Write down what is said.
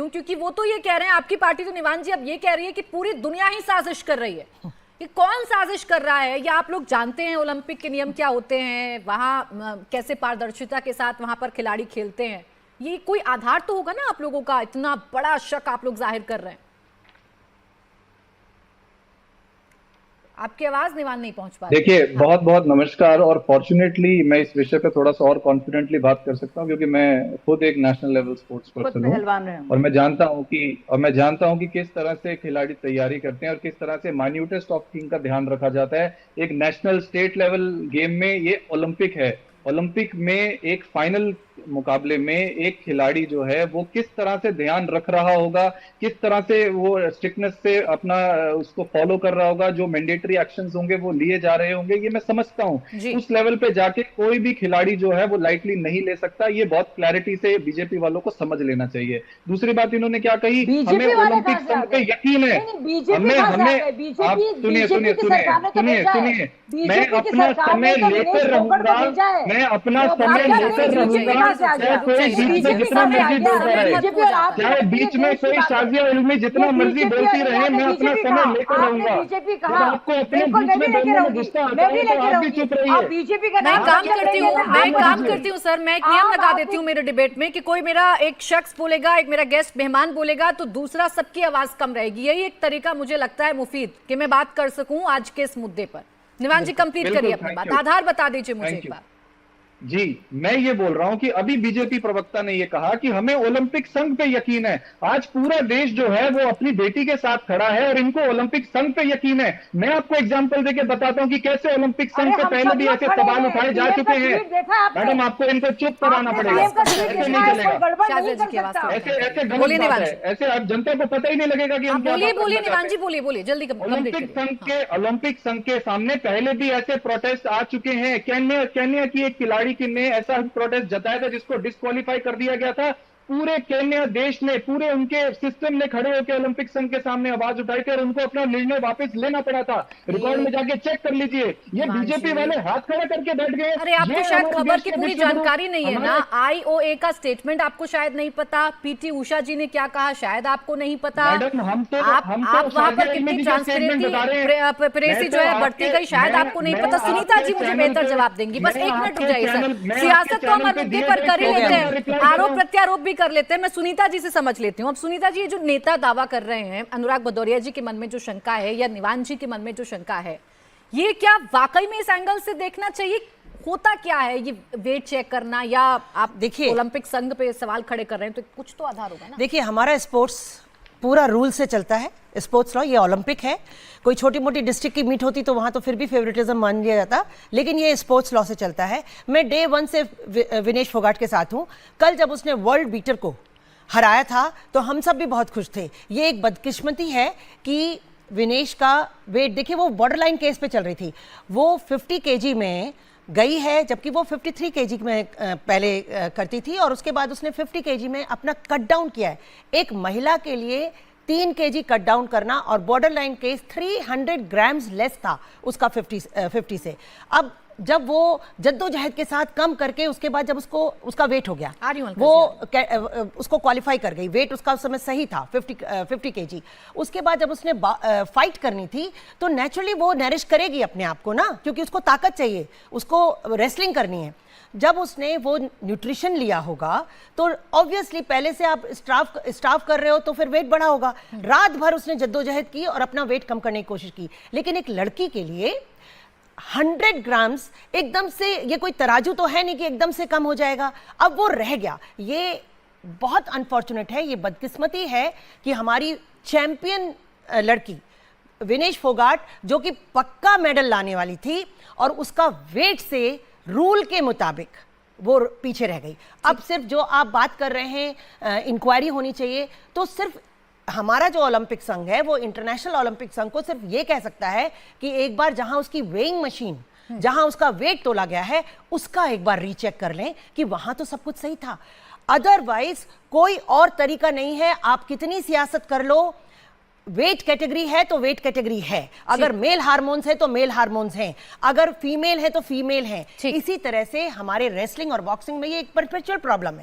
हूँ, क्योंकि वो तो ये कह रहे हैं, आपकी पार्टी तो निवान जी अब ये कह रही है कि पूरी दुनिया ही साजिश कर रही है। ये कौन साजिश कर रहा है? या आप लोग जानते हैं ओलंपिक के नियम क्या होते हैं, वहां कैसे पारदर्शिता के साथ वहां पर खिलाड़ी खेलते हैं? ये कोई आधार तो होगा ना आप लोगों का, इतना बड़ा शक आप लोग जाहिर कर रहे हैं। आपकी आवाज निवान नहीं पहुंच पा रही। देखिए, बहुत बहुत नमस्कार। और फॉर्चुनेटली मैं इस विषय पे थोड़ा सा और कॉन्फिडेंटली बात कर सकता हूँ, क्योंकि मैं खुद एक नेशनल लेवल स्पोर्ट्स पर्सन हूँ और मैं जानता हूँ कि किस तरह से खिलाड़ी तैयारी करते हैं और किस तरह से माइन्यूटेस्ट ऑफ थिंग का ध्यान रखा जाता है। एक नेशनल स्टेट लेवल गेम में ये ओलंपिक है। ओलंपिक में एक फाइनल मुकाबले में एक खिलाड़ी जो है वो किस तरह से ध्यान रख रहा होगा, किस तरह से वो स्ट्रिक्टनेस से अपना उसको फॉलो कर रहा होगा, जो मैंडेटरी एक्शंस होंगे वो लिए जा रहे होंगे, ये मैं समझता हूँ। उस लेवल पे जाके कोई भी खिलाड़ी जो है वो लाइटली नहीं ले सकता। ये बहुत क्लैरिटी से बीजेपी वालों को समझ लेना चाहिए। दूसरी बात इन्होंने क्या कही, हमें ओलंपिक संघ पे यकीन है। आप सुनिए सुनिए सुनिए सुनिए सुनिए, मैं अपना समय लेकर रहूंगा, मैं अपना समय लेकर रहूंगा, चाहे कोई बीच में जितना मर्जी बोलता रहे, चाहे बीच में कोई शाजिया इल्मी जितना मर्जी बोलती रहे, मैं अपना समय लेकर रहूंगा। जब आपको अपने बीच में बोलने में गुस्सा आता है तो आप भी चुप रहिए। मैं काम करती हूँ सर, मैं एक नियम लगा देती हूँ मेरे डिबेट में कि कोई मेरा एक शख्स बोलेगा, एक मेरा गेस्ट मेहमान बोलेगा तो दूसरा सबकी आवाज कम रहेगी। यही एक तरीका मुझे लगता है मुफीद कि मैं बात कर सकूं आज के इस मुद्दे पर। निवान जी कंप्लीट करिए अपनी बात, आधार बता दीजिए मुझे एक बार। जी, मैं ये बोल रहा हूं कि अभी बीजेपी प्रवक्ता ने ये कहा कि हमें ओलंपिक संघ पे यकीन है। आज पूरा देश जो है वो अपनी बेटी के साथ खड़ा है और इनको ओलंपिक संघ पे यकीन है। मैं आपको एग्जांपल देके बताता हूं कि कैसे ओलंपिक संघ पे पहले भी ऐसे सवाल उठाए जा चुके हैं। मैडम, आपको इनको चुप कराना पड़ेगा, ऐसे नहीं चलेगा, ऐसे गलत बात है, ऐसे अब जनता को पता ही नहीं लगेगा कि हम क्या। बोलिए निवान जी, बोलिए जल्दी। ओलंपिक संघ के सामने पहले भी ऐसे प्रोटेस्ट आ चुके हैं। केन्या की एक खिलाड़ी ने ऐसा प्रोटेस्ट जताया था जिसको डिस्क्वालीफाई कर दिया गया था। पूरे केन्या देश ने, पूरे उनके सिस्टम ने खड़े होकर ओलंपिक संघ के सामने आवाज उठाई थी और उनको अपना निर्णय वापस लेना पड़ा था। रिकॉर्ड में जाके चेक कर लीजिए। ये बीजेपी वाले हाथ खड़े करके बैठ गए। अरे आपको शायद खबर की पूरी जानकारी नहीं है ना। आईओए का स्टेटमेंट आपको शायद नहीं पता, पीटी उषा जी ने क्या कहा शायद आपको नहीं पता। आप वहां पर कितनी ट्रांसपेरेंसी प्रेसी जो है बढ़ती गई शायद आपको नहीं पता। सुनीता जी मुझे बेहतर जवाब देंगी। बस एक मिनट रुक जाइए सर, सियासत को हम मुद्दे पर कर ही लेते हैं, आरोप प्रत्यारोप भी कर लेते हैं। मैं सुनीता जी से समझ लेती हूँ। अब सुनीता जी, ये जो नेता दावा कर रहे हैं, अनुराग भदौरिया जी के मन में जो शंका है या निवान जी के मन में जो शंका है, ये क्या वाकई में इस एंगल से देखना चाहिए? होता क्या है ये वेट चेक करना, या आप देखिए ओलंपिक संघ पे सवाल खड़े कर रहे हैं तो कुछ तो आधार होगा ना। देखिए, हमारा स्पोर्ट्स पूरा रूल से चलता है, स्पोर्ट्स लॉ। ये ओलंपिक है, कोई छोटी मोटी डिस्ट्रिक्ट की मीट होती तो वहां तो फिर भी फेवरेटिज्म मान लिया जाता, लेकिन ये स्पोर्ट्स लॉ से चलता है। मैं डे 1 से विनेश फोगाट के साथ हूं। कल जब उसने वर्ल्ड बीटर को हराया था तो हम सब भी बहुत खुश थे। ये एक बदकिस्मती है कि विनेश का वेट देखिए, वो बॉर्डरलाइन केस पे चल रही थी, वो 50 kg में गई है, जबकि वो 53 kg में पहले करती थी और उसके बाद उसने 50 kg में अपना कट डाउन किया है। एक महिला के लिए 3 kg कट डाउन करना, और border line case 300 grams less था उसका 50 से। अब जब वो जद्दोजहद के साथ कम करके उसके बाद जब उसका वेट हो गया, वो उसको क्वालिफाई कर गई, वेट उसका उस समय सही था 50 kg। उसके बाद जब उसने फाइट करनी थी तो नेचुरली वो नरिश करेगी अपने आप को ना, क्योंकि उसको ताकत चाहिए, उसको रेसलिंग करनी है। जब उसने वो न्यूट्रिशन लिया होगा तो ऑब्वियसली पहले से आप स्टाफ कर रहे हो तो फिर वेट बढ़ा होगा। रात भर उसने जद्दोजहद की और अपना वेट कम करने की कोशिश की, लेकिन एक लड़की के लिए 100 ग्राम्स एकदम से, ये कोई तराजू तो है नहीं कि एकदम से कम हो जाएगा। अब वो रह गया, ये बहुत अनफॉर्चुनेट है, ये बदकिस्मती है कि हमारी चैंपियन लड़की विनेश फोगाट, जो कि पक्का मेडल लाने वाली थी और उसका वेट से रूल के मुताबिक वो पीछे रह गई। अब सिर्फ जो आप बात कर रहे हैं इंक्वायरी होनी चाहिए, तो सिर्फ हमारा जो ओलंपिक संघ है वो इंटरनेशनल ओलंपिक संघ को सिर्फ ये कह सकता है कि एक बार जहां उसकी वेइंग मशीन, जहां उसका वेट तोला गया है, उसका एक बार रीचेक कर लें कि वहां तो सब कुछ सही था। अदरवाइज कोई और तरीका नहीं है। आप कितनी सियासत कर लो, वेट कैटेगरी है तो वेट कैटेगरी है, अगर मेल हार्मोन्स है तो मेल हार्मोन्स हैं, अगर फीमेल है तो फीमेल है। इसी तरह से हमारे रेसलिंग और बॉक्सिंग में ये एक परपेचुअल प्रॉब्लम है।